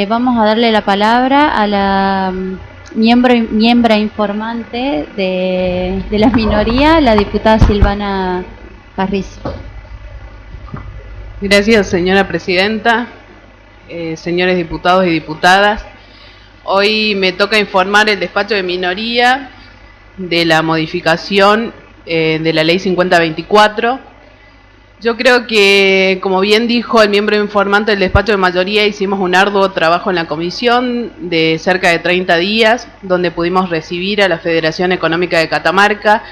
vamos a darle la palabra a la miembro informante de la minoría, la diputada Silvana Parris. Gracias, señora presidenta, señores diputados y diputadas. Hoy me toca informar el despacho de minoría de la modificación de la ley 5024. Yo creo que, como bien dijo el miembro informante del despacho de mayoría, hicimos un arduo trabajo en la comisión de cerca de 30 días, donde pudimos recibir a la Federación Económica de Catamarca,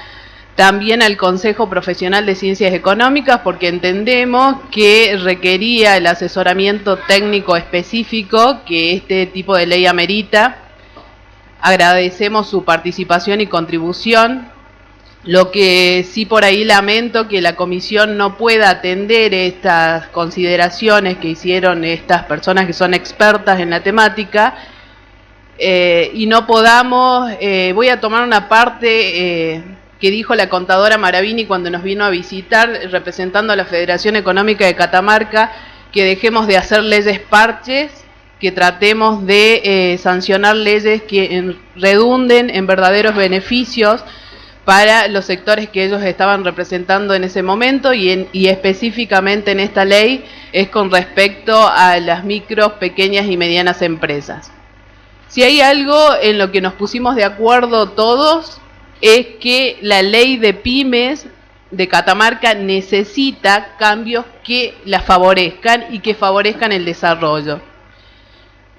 también al Consejo Profesional de Ciencias Económicas, porque entendemos que requería el asesoramiento técnico específico que este tipo de ley amerita. Agradecemos su participación y contribución. Lo que sí por ahí lamento que la comisión no pueda atender estas consideraciones que hicieron estas personas que son expertas en la temática y no podamos, voy a tomar una parte que dijo la contadora Maravini cuando nos vino a visitar representando a la Federación Económica de Catamarca, que dejemos de hacer leyes parches, que tratemos de sancionar leyes que redunden en verdaderos beneficios para los sectores que ellos estaban representando en ese momento y específicamente en esta ley es con respecto a las micros, pequeñas y medianas empresas. Si hay algo en lo que nos pusimos de acuerdo todos es que la ley de pymes de Catamarca necesita cambios que las favorezcan y que favorezcan el desarrollo.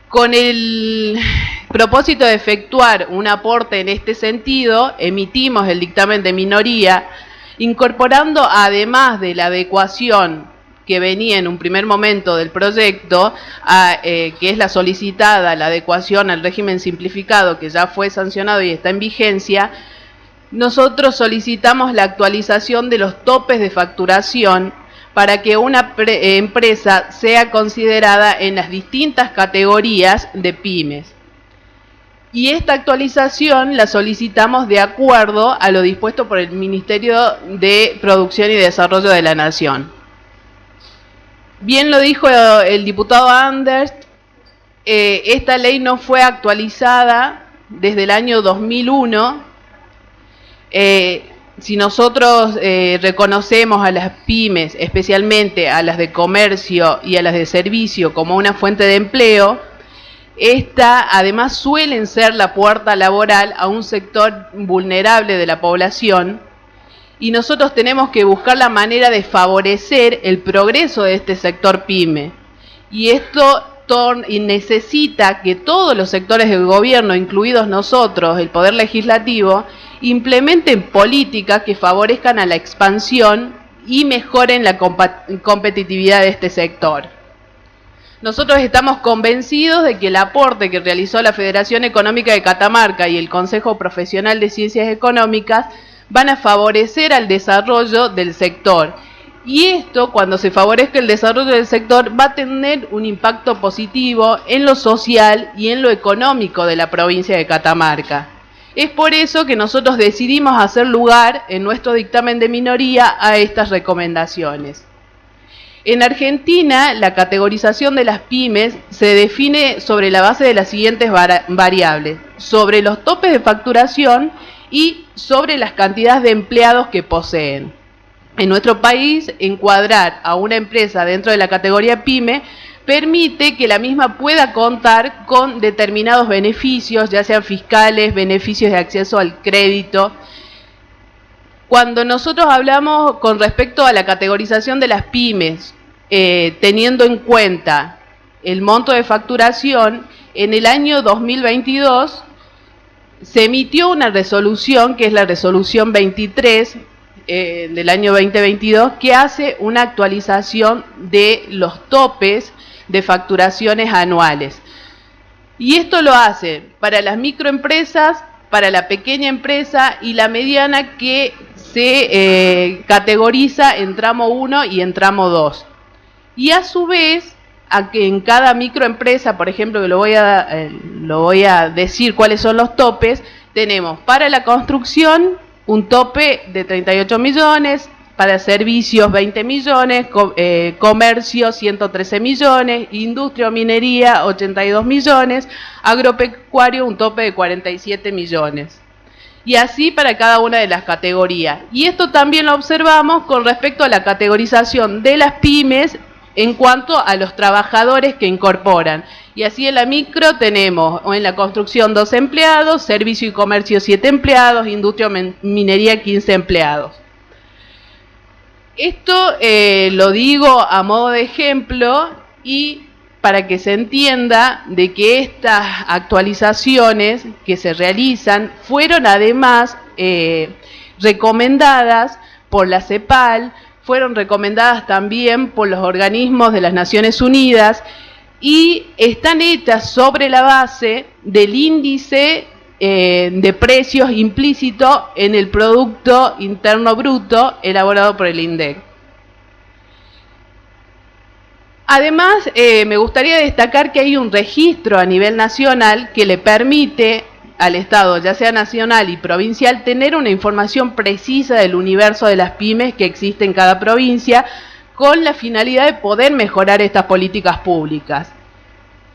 Con el propósito de efectuar un aporte en este sentido, emitimos el dictamen de minoría, incorporando además de la adecuación que venía en un primer momento del proyecto, que es la solicitada, la adecuación al régimen simplificado que ya fue sancionado y está en vigencia, nosotros solicitamos la actualización de los topes de facturación para que una empresa sea considerada en las distintas categorías de pymes. Y esta actualización la solicitamos de acuerdo a lo dispuesto por el Ministerio de Producción y Desarrollo de la Nación. Bien lo dijo el diputado Anders, esta ley no fue actualizada desde el año 2001. Si nosotros reconocemos a las pymes, especialmente a las de comercio y a las de servicio, como una fuente de empleo, además suelen ser la puerta laboral a un sector vulnerable de la población y nosotros tenemos que buscar la manera de favorecer el progreso de este sector pyme. Y esto necesita que todos los sectores del gobierno, incluidos nosotros, el Poder Legislativo, implementen políticas que favorezcan a la expansión y mejoren la competitividad de este sector. Nosotros estamos convencidos de que el aporte que realizó la Federación Económica de Catamarca y el Consejo Profesional de Ciencias Económicas van a favorecer al desarrollo del sector. Y esto, cuando se favorezca el desarrollo del sector, va a tener un impacto positivo en lo social y en lo económico de la provincia de Catamarca. Es por eso que nosotros decidimos hacer lugar en nuestro dictamen de minoría a estas recomendaciones. En Argentina, la categorización de las pymes se define sobre la base de las siguientes variables: sobre los topes de facturación y sobre las cantidades de empleados que poseen. En nuestro país, encuadrar a una empresa dentro de la categoría pyme permite que la misma pueda contar con determinados beneficios, ya sean fiscales, beneficios de acceso al crédito. Cuando nosotros hablamos con respecto a la categorización de las pymes, teniendo en cuenta el monto de facturación, en el año 2022 se emitió una resolución, que es la resolución 23 del año 2022, que hace una actualización de los topes de facturaciones anuales. Y esto lo hace para las microempresas, para la pequeña empresa y la mediana, que se categoriza en tramo 1 y en tramo 2. Y a su vez, a que en cada microempresa, por ejemplo, que lo voy a decir cuáles son los topes, tenemos para la construcción un tope de 38 millones, para servicios 20 millones, comercio 113 millones, industria o minería 82 millones, agropecuario un tope de 47 millones. Y así para cada una de las categorías. Y esto también lo observamos con respecto a la categorización de las pymes en cuanto a los trabajadores que incorporan. Y así en la micro tenemos, o en la construcción 2 empleados, servicio y comercio 7 empleados, industria o minería 15 empleados. Esto lo digo a modo de ejemplo y para que se entienda de que estas actualizaciones que se realizan fueron además recomendadas por la CEPAL, fueron recomendadas también por los organismos de las Naciones Unidas y están hechas sobre la base del índice de precios implícito en el Producto Interno Bruto elaborado por el INDEC. Además, me gustaría destacar que hay un registro a nivel nacional que le permite al Estado, ya sea nacional y provincial, tener una información precisa del universo de las pymes que existe en cada provincia, con la finalidad de poder mejorar estas políticas públicas.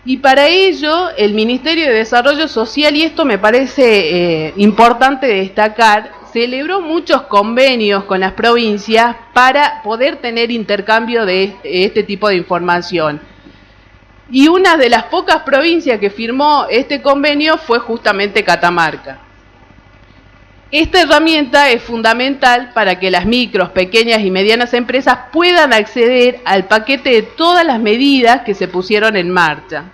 Y para ello, el Ministerio de Desarrollo Social, y esto me parece importante destacar, celebró muchos convenios con las provincias para poder tener intercambio de este tipo de información. Y una de las pocas provincias que firmó este convenio fue justamente Catamarca. Esta herramienta es fundamental para que las micros, pequeñas y medianas empresas puedan acceder al paquete de todas las medidas que se pusieron en marcha.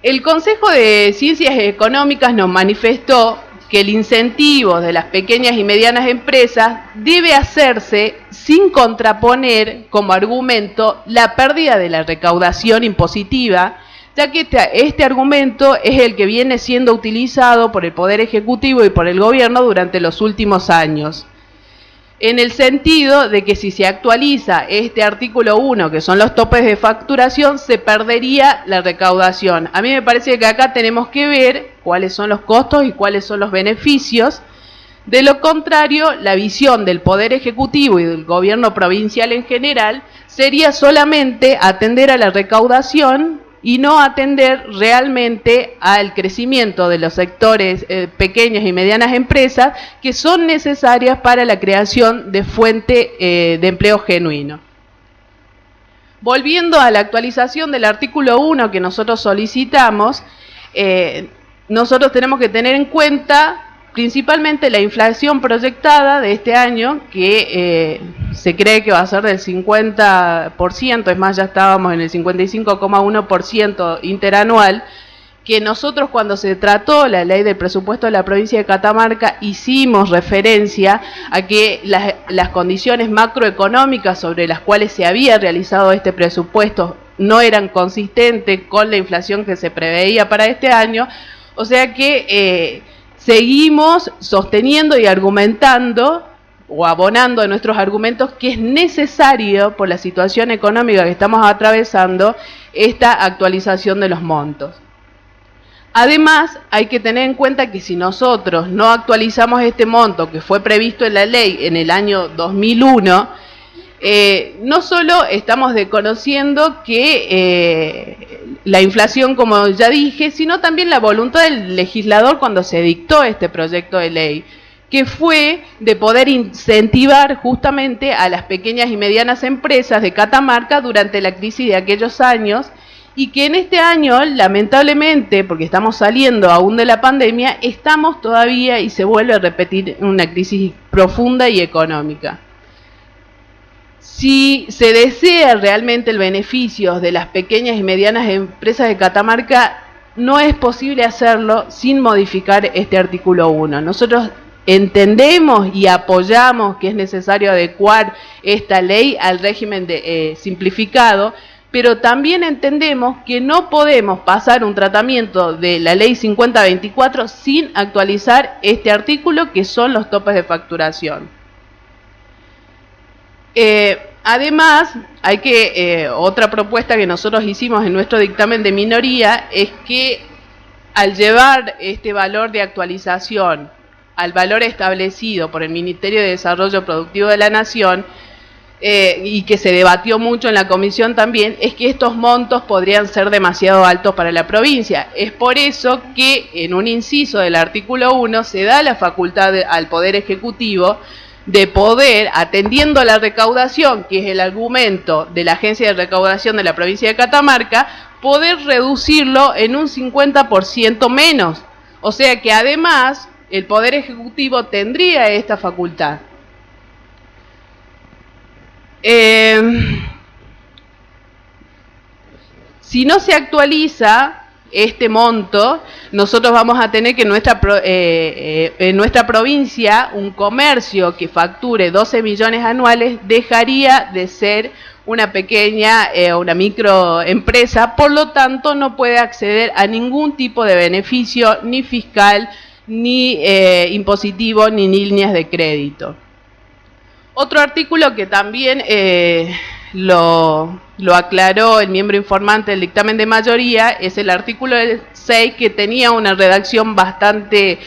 El Consejo de Ciencias Económicas nos manifestó que el incentivo de las pequeñas y medianas empresas debe hacerse sin contraponer como argumento la pérdida de la recaudación impositiva, ya que este argumento es el que viene siendo utilizado por el Poder Ejecutivo y por el Gobierno durante los últimos años. En el sentido de que si se actualiza este artículo 1, que son los topes de facturación, se perdería la recaudación. A mí me parece que acá tenemos que ver cuáles son los costos y cuáles son los beneficios. De lo contrario, la visión del Poder Ejecutivo y del Gobierno provincial en general sería solamente atender a la recaudación y no atender realmente al crecimiento de los sectores pequeñas y medianas empresas que son necesarias para la creación de fuente de empleo genuino. Volviendo a la actualización del artículo 1 que nosotros solicitamos, nosotros tenemos que tener en cuenta principalmente la inflación proyectada de este año, que se cree que va a ser del 50%, es más, ya estábamos en el 55,1% interanual, que nosotros cuando se trató la ley del presupuesto de la provincia de Catamarca hicimos referencia a que las condiciones macroeconómicas sobre las cuales se había realizado este presupuesto no eran consistentes con la inflación que se preveía para este año, o sea que seguimos sosteniendo y argumentando o abonando a nuestros argumentos que es necesario, por la situación económica que estamos atravesando, esta actualización de los montos. Además, hay que tener en cuenta que si nosotros no actualizamos este monto que fue previsto en la ley en el año 2001, no solo estamos desconociendo que la inflación, como ya dije, sino también la voluntad del legislador cuando se dictó este proyecto de ley, que fue de poder incentivar justamente a las pequeñas y medianas empresas de Catamarca durante la crisis de aquellos años, y que en este año, lamentablemente, porque estamos saliendo aún de la pandemia, estamos todavía y se vuelve a repetir una crisis profunda y económica. Si se desea realmente el beneficio de las pequeñas y medianas empresas de Catamarca, no es posible hacerlo sin modificar este artículo 1. Nosotros entendemos y apoyamos que es necesario adecuar esta ley al régimen simplificado, pero también entendemos que no podemos pasar un tratamiento de la ley 5024 sin actualizar este artículo, que son los topes de facturación. Además, hay que otra propuesta que nosotros hicimos en nuestro dictamen de minoría es que al llevar este valor de actualización al valor establecido por el Ministerio de Desarrollo Productivo de la Nación, y que se debatió mucho en la comisión también, es que estos montos podrían ser demasiado altos para la provincia. Es por eso que en un inciso del artículo 1 se da la facultad al Poder Ejecutivo de poder, atendiendo a la recaudación, que es el argumento de la Agencia de Recaudación de la provincia de Catamarca, poder reducirlo en un 50% menos. O sea que además el Poder Ejecutivo tendría esta facultad. Si no se actualiza este monto, nosotros vamos a tener que en nuestra provincia un comercio que facture 12 millones anuales dejaría de ser una pequeña una microempresa, por lo tanto no puede acceder a ningún tipo de beneficio, ni fiscal, ni impositivo, ni líneas de crédito. Otro artículo que también lo aclaró el miembro informante del dictamen de mayoría es el artículo 6, que tenía una redacción bastante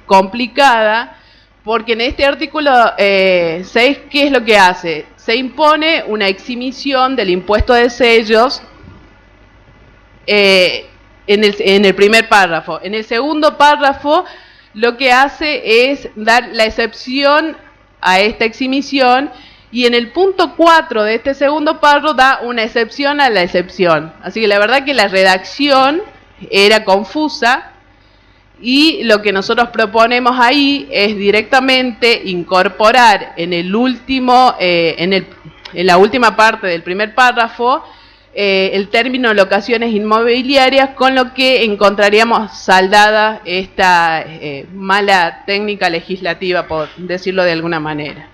complicada, porque en este artículo 6, ¿qué es lo que hace? Se impone una exhibición del impuesto de sellos en el primer párrafo. En el segundo párrafo lo que hace es dar la excepción a esta exhibición, y en el punto 4 de este segundo párrafo da una excepción a la excepción. Así que la verdad que la redacción era confusa, y lo que nosotros proponemos ahí es directamente incorporar en el último, en la última parte del primer párrafo, el término locaciones inmobiliarias, con lo que encontraríamos saldada esta mala técnica legislativa, por decirlo de alguna manera.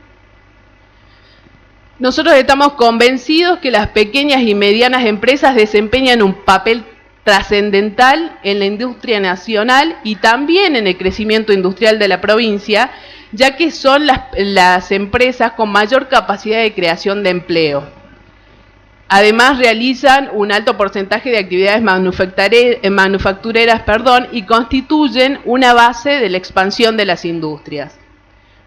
Nosotros estamos convencidos que las pequeñas y medianas empresas desempeñan un papel trascendental en la industria nacional y también en el crecimiento industrial de la provincia, ya que son las empresas con mayor capacidad de creación de empleo. Además realizan un alto porcentaje de actividades manufactureras, y constituyen una base de la expansión de las industrias.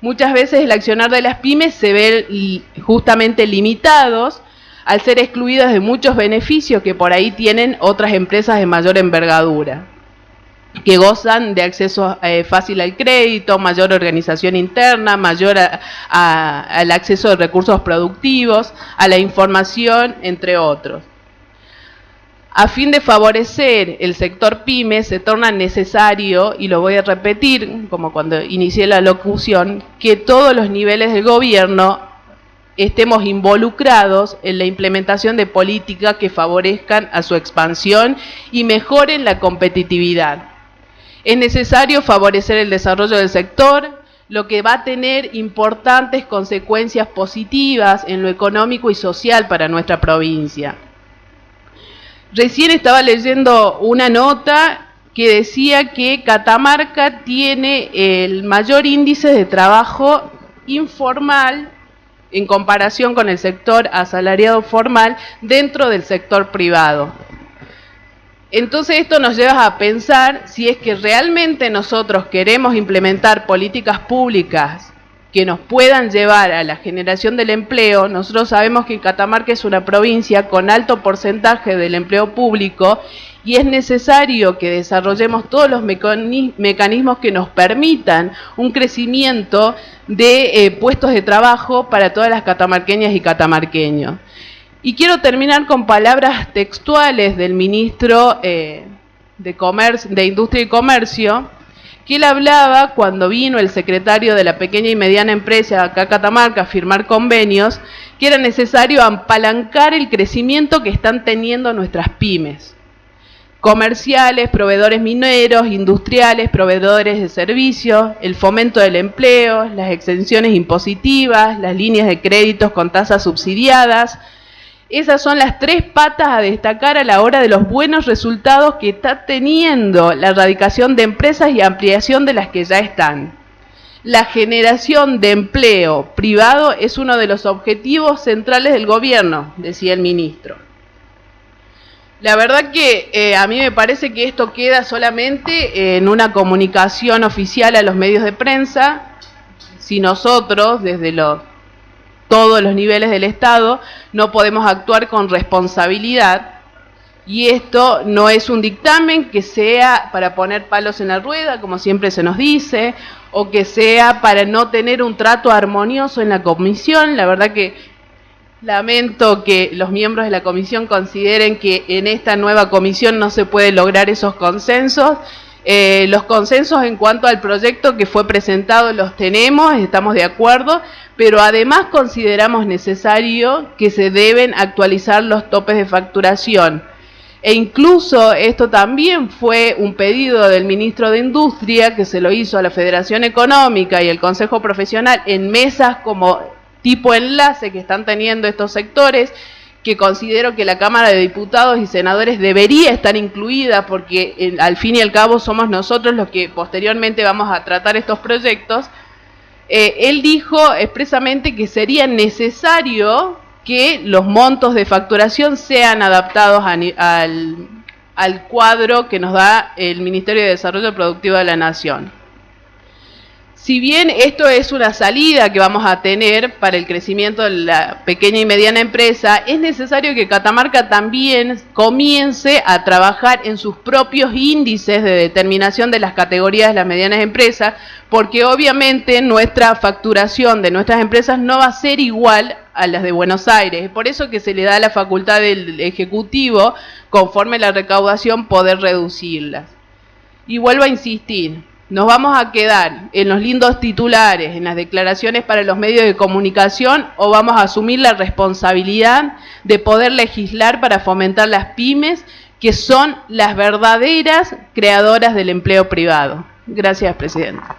Muchas veces el accionar de las pymes se ve justamente limitados al ser excluidas de muchos beneficios que por ahí tienen otras empresas de mayor envergadura, que gozan de acceso fácil al crédito, mayor organización interna, mayor al acceso de recursos productivos, a la información, entre otros. A fin de favorecer el sector pyme, se torna necesario, y lo voy a repetir como cuando inicié la locución, que todos los niveles del gobierno estemos involucrados en la implementación de políticas que favorezcan a su expansión y mejoren la competitividad. Es necesario favorecer el desarrollo del sector, lo que va a tener importantes consecuencias positivas en lo económico y social para nuestra provincia. Recién estaba leyendo una nota que decía que Catamarca tiene el mayor índice de trabajo informal en comparación con el sector asalariado formal dentro del sector privado. Entonces esto nos lleva a pensar si es que realmente nosotros queremos implementar políticas públicas que nos puedan llevar a la generación del empleo. Nosotros sabemos que Catamarca es una provincia con alto porcentaje del empleo público, y es necesario que desarrollemos todos los mecanismos que nos permitan un crecimiento de puestos de trabajo para todas las catamarqueñas y catamarqueños. Y quiero terminar con palabras textuales del ministro de Industria y Comercio, que él hablaba cuando vino el secretario de la pequeña y mediana empresa acá a Catamarca a firmar convenios, que era necesario apalancar el crecimiento que están teniendo nuestras pymes. Comerciales, proveedores mineros, industriales, proveedores de servicios, el fomento del empleo, las exenciones impositivas, las líneas de créditos con tasas subsidiadas. Esas son las tres patas a destacar a la hora de los buenos resultados que está teniendo la erradicación de empresas y ampliación de las que ya están. La generación de empleo privado es uno de los objetivos centrales del gobierno, decía el ministro. La verdad que a mí me parece que esto queda solamente en una comunicación oficial a los medios de prensa. Si nosotros, desde todos los niveles del Estado, no podemos actuar con responsabilidad, y esto no es un dictamen que sea para poner palos en la rueda, como siempre se nos dice, o que sea para no tener un trato armonioso en la comisión. La verdad que lamento que los miembros de la comisión consideren que en esta nueva comisión no se puede lograr esos consensos. Los consensos en cuanto al proyecto que fue presentado los tenemos, estamos de acuerdo, pero además consideramos necesario que se deben actualizar los topes de facturación. E incluso esto también fue un pedido del ministro de Industria, que se lo hizo a la Federación Económica y el Consejo Profesional en mesas como tipo enlace que están teniendo estos sectores, que considero que la Cámara de Diputados y Senadores debería estar incluida, porque al fin y al cabo somos nosotros los que posteriormente vamos a tratar estos proyectos. Él dijo expresamente que sería necesario que los montos de facturación sean adaptados al cuadro que nos da el Ministerio de Desarrollo Productivo de la Nación. Si bien esto es una salida que vamos a tener para el crecimiento de la pequeña y mediana empresa, es necesario que Catamarca también comience a trabajar en sus propios índices de determinación de las categorías de las medianas empresas, porque obviamente nuestra facturación de nuestras empresas no va a ser igual a las de Buenos Aires. Es por eso que se le da la facultad del Ejecutivo, conforme la recaudación, poder reducirlas. Y vuelvo a insistir, nos vamos a quedar en los lindos titulares, en las declaraciones para los medios de comunicación, o vamos a asumir la responsabilidad de poder legislar para fomentar las pymes, que son las verdaderas creadoras del empleo privado. Gracias, Presidenta.